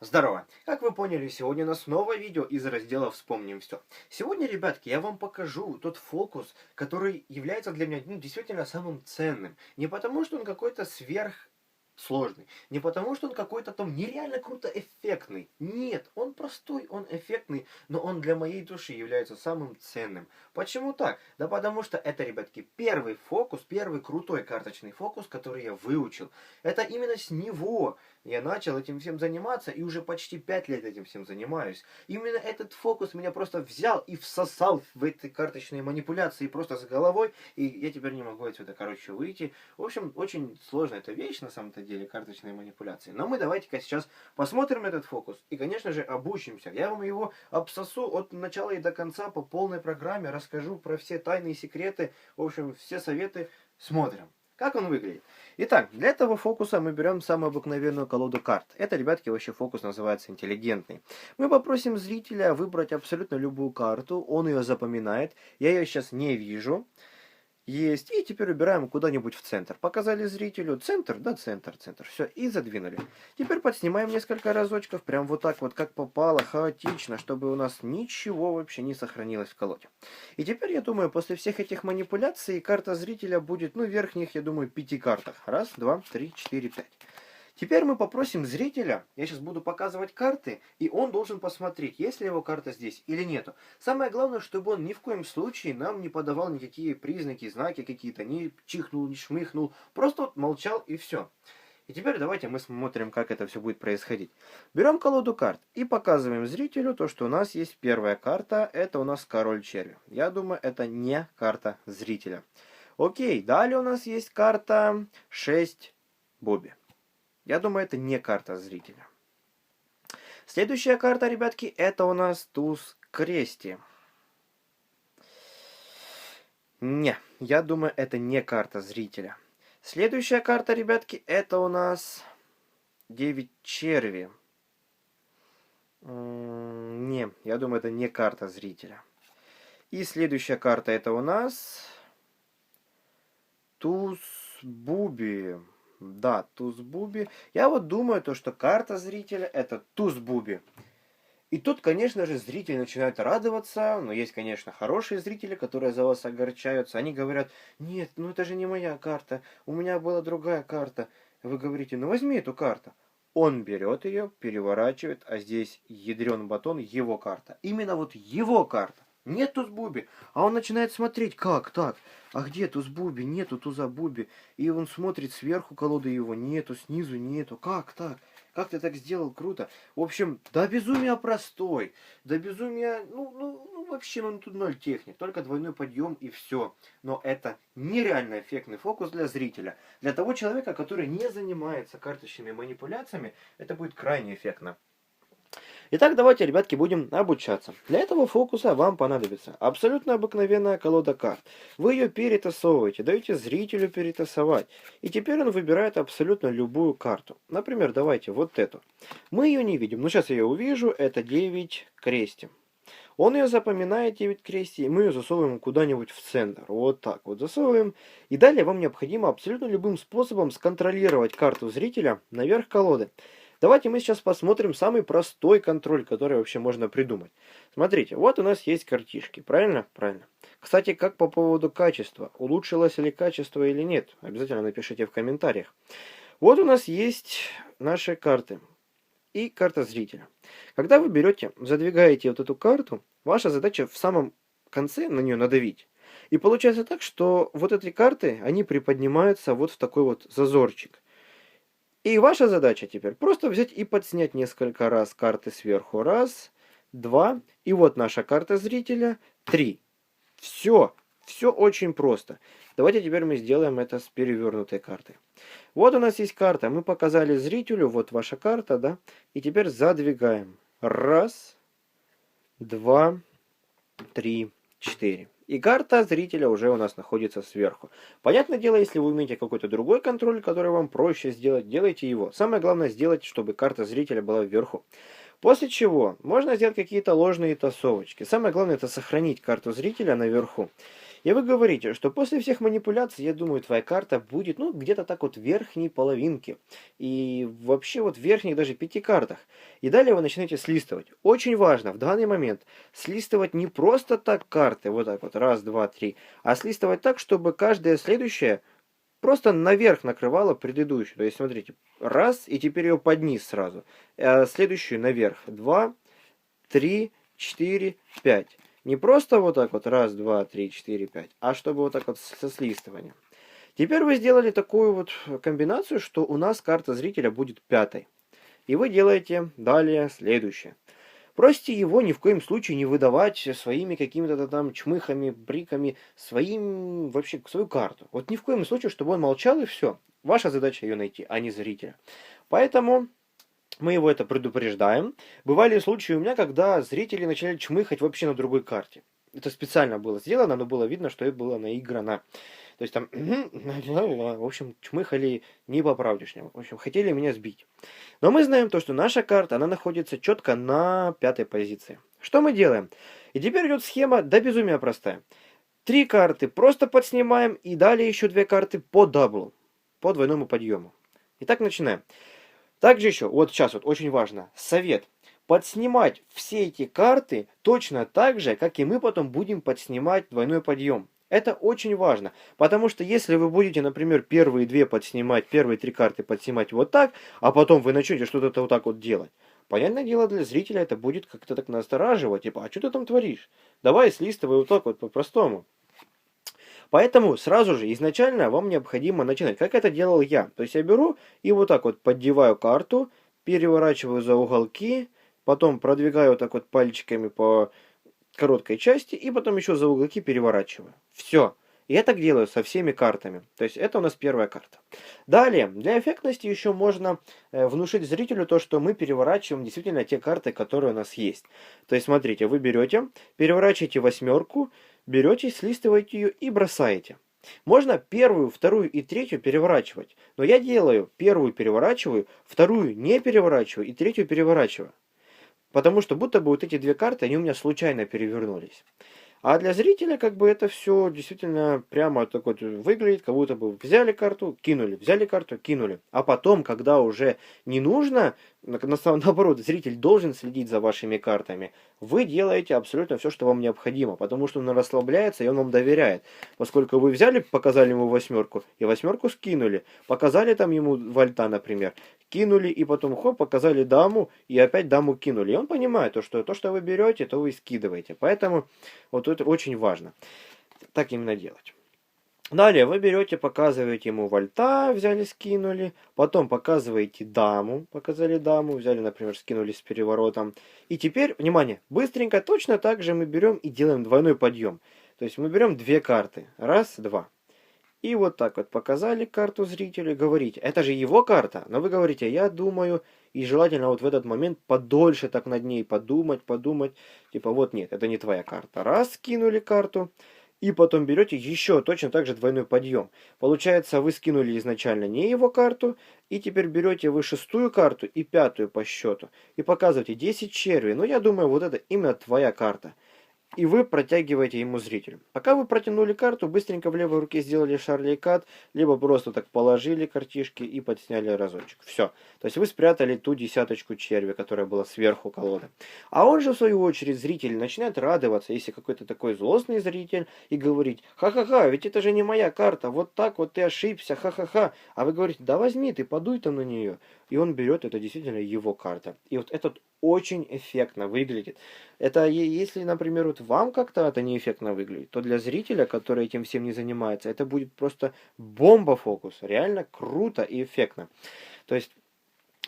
Здорово! Как вы поняли, сегодня у нас новое видео из раздела «Вспомним все». Сегодня, ребятки, я вам покажу тот фокус, который является для меня действительно самым ценным. Не потому, что он какой-то сложный, не потому, что он какой-то там нереально круто эффектный. Нет, он простой, он эффектный, но он для моей души является самым ценным. Почему так? Да потому что это, ребятки, первый фокус, первый крутой карточный фокус, который я выучил. Это именно с него я начал этим всем заниматься и уже почти 5 лет этим всем занимаюсь. Именно этот фокус меня просто взял и всосал в эти карточные манипуляции просто с головой, и я теперь не могу отсюда, короче, выйти. В общем, очень сложная эта вещь на самом-то деле, карточные манипуляции. Но мы давайте-ка сейчас посмотрим этот фокус и, конечно же, обучимся. Я вам его обсосу от начала и до конца по полной программе, расскажу про все тайные секреты, в общем, все советы. Смотрим. Как он выглядит? Итак, для этого фокуса мы берем самую обыкновенную колоду карт. Это, ребятки, вообще фокус называется интеллигентный. Мы попросим зрителя выбрать абсолютно любую карту, он ее запоминает. Я ее сейчас не вижу. Есть. И теперь убираем куда-нибудь в центр. Показали зрителю. Центр, да, центр. Все. И задвинули. Теперь подснимаем несколько разочков. Прям вот так вот, как попало, хаотично, чтобы у нас ничего вообще не сохранилось в колоде. И теперь, я думаю, после всех этих манипуляций, карта зрителя будет, верхних, я думаю, 5 картах. Раз, два, три, четыре, пять. Теперь мы попросим зрителя, я сейчас буду показывать карты, и он должен посмотреть, есть ли его карта здесь или нету. Самое главное, чтобы он ни в коем случае нам не подавал никакие признаки, знаки какие-то, не чихнул, не шмыхнул, просто вот молчал и все. И теперь давайте мы смотрим, как это все будет происходить. Берем колоду карт и показываем зрителю то, что у нас есть первая карта, это у нас король черви. Я думаю, это не карта зрителя. Окей, далее у нас есть карта 6 Бобби. Я думаю, это не карта зрителя. Следующая карта, ребятки, это у нас туз крести. Не, я думаю, это не карта зрителя. Следующая карта, ребятки, это у нас 9 черви. Не, я думаю, это не карта зрителя. И следующая карта, это у нас туз буби. Да, туз буби. Я вот думаю, что карта зрителя это туз буби. И тут, конечно же, зрители начинают радоваться, но есть, конечно, хорошие зрители, которые за вас огорчаются. Они говорят: нет, это же не моя карта, у меня была другая карта. Вы говорите: возьми эту карту. Он берет ее, переворачивает, а здесь ядрен батон, его карта. Именно вот его карта. Нет туз буби. А он начинает смотреть, как так? А где туз буби? Нету туза буби. И он смотрит сверху колоды, его нету, снизу нету. Как так? Как ты так сделал? Круто. В общем, до безумия простой. До безумия, вообще, тут ноль техник. Только двойной подъем и все. Но это нереально эффектный фокус для зрителя. Для того человека, который не занимается карточными манипуляциями, это будет крайне эффектно. Итак, давайте, ребятки, будем обучаться. Для этого фокуса вам понадобится абсолютно обыкновенная колода карт. Вы ее перетасовываете, даете зрителю перетасовать. И теперь он выбирает абсолютно любую карту. Например, давайте вот эту. Мы ее не видим, но сейчас я ее увижу. Это 9 крести. Он ее запоминает, 9 крести, и мы ее засовываем куда-нибудь в центр. Вот так вот засовываем. И далее вам необходимо абсолютно любым способом сконтролировать карту зрителя наверх колоды. Давайте мы сейчас посмотрим самый простой контроль, который вообще можно придумать. Смотрите, вот у нас есть картишки, правильно? Правильно. Кстати, как по поводу качества? Улучшилось ли качество или нет? Обязательно напишите в комментариях. Вот у нас есть наши карты и карта зрителя. Когда вы берете, задвигаете вот эту карту, ваша задача в самом конце на нее надавить. И получается так, что вот эти карты, они приподнимаются вот в такой вот зазорчик. И ваша задача теперь просто взять и подснять несколько раз карты сверху. Раз, два. И вот наша карта зрителя. 3. Все очень просто. Давайте теперь мы сделаем это с перевернутой картой. Вот у нас есть карта. Мы показали зрителю. Вот ваша карта, да? И теперь задвигаем. Раз, два, три, 4. И карта зрителя уже у нас находится сверху. Понятное дело, если вы умеете какой-то другой контроль, который вам проще сделать, делайте его. Самое главное сделать, чтобы карта зрителя была вверху. После чего можно сделать какие-то ложные тасовочки. Самое главное это сохранить карту зрителя наверху. И вы говорите, что после всех манипуляций, я думаю, твоя карта будет, ну, где-то так вот в верхней половинке. И вообще вот в верхних даже 5 картах. И далее вы начинаете слистывать. Очень важно в данный момент слистывать не просто так карты, вот так вот, раз, два, три, а слистывать так, чтобы каждая следующая просто наверх накрывала предыдущую. То есть, смотрите, раз, и теперь ее под низ сразу. Следующую наверх. Два, три, четыре, пять. Не просто вот так вот, раз, два, три, четыре, пять, а чтобы вот так вот со слистыванием. Теперь вы сделали такую вот комбинацию, что у нас карта зрителя будет пятой. И вы делаете далее следующее. Просите его ни в коем случае не выдавать своими какими-то там чмыхами, бриками, вообще свою карту. Вот ни в коем случае, чтобы он молчал и все. Ваша задача ее найти, а не зрителя. Поэтому мы его это предупреждаем. Бывали случаи у меня, когда зрители начали чмыхать вообще на другой карте. Это специально было сделано, но было видно, что это было наиграно. То есть там, в общем, чмыхали не по правдешнему. В общем, хотели меня сбить. Но мы знаем то, что наша карта, она находится четко на 5-й позиции. Что мы делаем? И теперь идет схема до безумия простая. 3 карты просто подснимаем и далее еще 2 карты по даблу, по двойному подъему. Итак, начинаем. Также еще, вот сейчас вот очень важно, совет. Подснимать все эти карты точно так же, как и мы потом будем подснимать двойной подъем. Это очень важно, потому что если вы будете, например, первые 2 подснимать, первые 3 карты подснимать вот так, а потом вы начнете что-то вот так вот делать, понятное дело, для зрителя это будет как-то так настораживать, типа, а что ты там творишь? Давай слистывай вот так вот по-простому. Поэтому сразу же изначально вам необходимо начинать, как это делал я. То есть я беру и вот так вот поддеваю карту, переворачиваю за уголки, потом продвигаю вот так вот пальчиками по короткой части и потом еще за уголки переворачиваю. Все. И я так делаю со всеми картами. То есть это у нас первая карта. Далее, для эффектности еще можно внушить зрителю то, что мы переворачиваем действительно те карты, которые у нас есть. То есть смотрите, вы берете, переворачиваете 8, берете, слистываете ее и бросаете. Можно первую, вторую и третью переворачивать. Но я делаю первую переворачиваю, вторую не переворачиваю и третью переворачиваю. Потому что будто бы вот эти 2 карты, они у меня случайно перевернулись. А для зрителя как бы это все действительно прямо так вот выглядит, как будто бы взяли карту, кинули. А потом, когда уже не нужно, наоборот, зритель должен следить за вашими картами, вы делаете абсолютно все, что вам необходимо, потому что он расслабляется и он вам доверяет. Поскольку вы взяли, показали ему 8 и 8 скинули, показали там ему вальта, например, кинули и потом хоп, показали даму и опять даму кинули. И он понимает, то, что вы берете, то вы скидываете. Поэтому вот это очень важно. Так именно делать. Далее вы берете, показываете ему вальта, взяли, скинули. Потом показываете даму, показали даму, взяли, например, скинули с переворотом. И теперь, внимание, быстренько, точно так же мы берем и делаем двойной подъем. То есть мы берем 2 карты. Раз, два. И вот так вот показали карту зрителю, говорите, это же его карта, но вы говорите, я думаю, и желательно вот в этот момент подольше так над ней подумать, типа вот нет, это не твоя карта. Раз, скинули карту, и потом берете еще точно так же двойной подъем. Получается, вы скинули изначально не его карту, и теперь берете вы 6-ю карту и 5-ю по счету, и показываете 10 червей. Ну, я думаю, вот это именно твоя карта. И вы протягиваете ему зрителю. Пока вы протянули карту, быстренько в левой руке сделали шарли кат, либо просто так положили картишки и подсняли разочек. Все. То есть вы спрятали ту 10 червя, которая была сверху колоды. А он же, в свою очередь, зритель начинает радоваться, если какой-то такой злостный зритель, и говорить, ха-ха-ха, ведь это же не моя карта, вот так вот ты ошибся, ха-ха-ха. А вы говорите, да возьми ты, подуй там на нее. И он берет, это действительно его карта. И вот этот очень эффектно выглядит. Это если, например, вот вам как-то это неэффектно выглядит, то для зрителя, который этим всем не занимается, это будет просто бомба-фокус. Реально круто и эффектно. То есть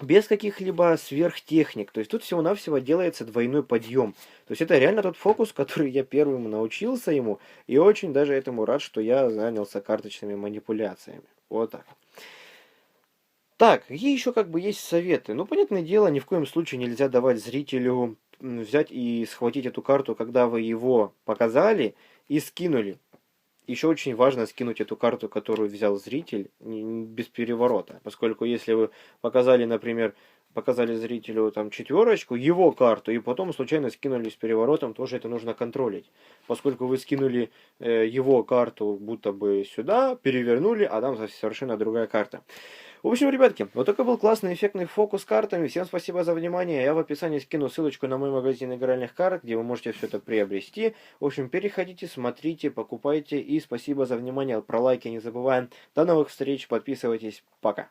без каких-либо сверхтехник. То есть тут всего-навсего делается двойной подъем. То есть это реально тот фокус, который я первым научился ему. И очень даже этому рад, что я занялся карточными манипуляциями. Вот так. Так, какие еще как бы есть советы? Ну, понятное дело, ни в коем случае нельзя давать зрителю взять и схватить эту карту, когда вы его показали и скинули. Еще очень важно скинуть эту карту, которую взял зритель, без переворота. Поскольку если вы показали, например, показали зрителю там четверочку, его карту, и потом случайно скинули с переворотом, тоже это нужно контролить. Поскольку вы скинули его карту будто бы сюда, перевернули, а там совершенно другая карта. В общем, ребятки, вот такой был классный эффектный фокус с картами. Всем спасибо за внимание. Я в описании скину ссылочку на мой магазин игральных карт, где вы можете все это приобрести. В общем, переходите, смотрите, покупайте. И спасибо за внимание. Про лайки не забываем. До новых встреч. Подписывайтесь. Пока.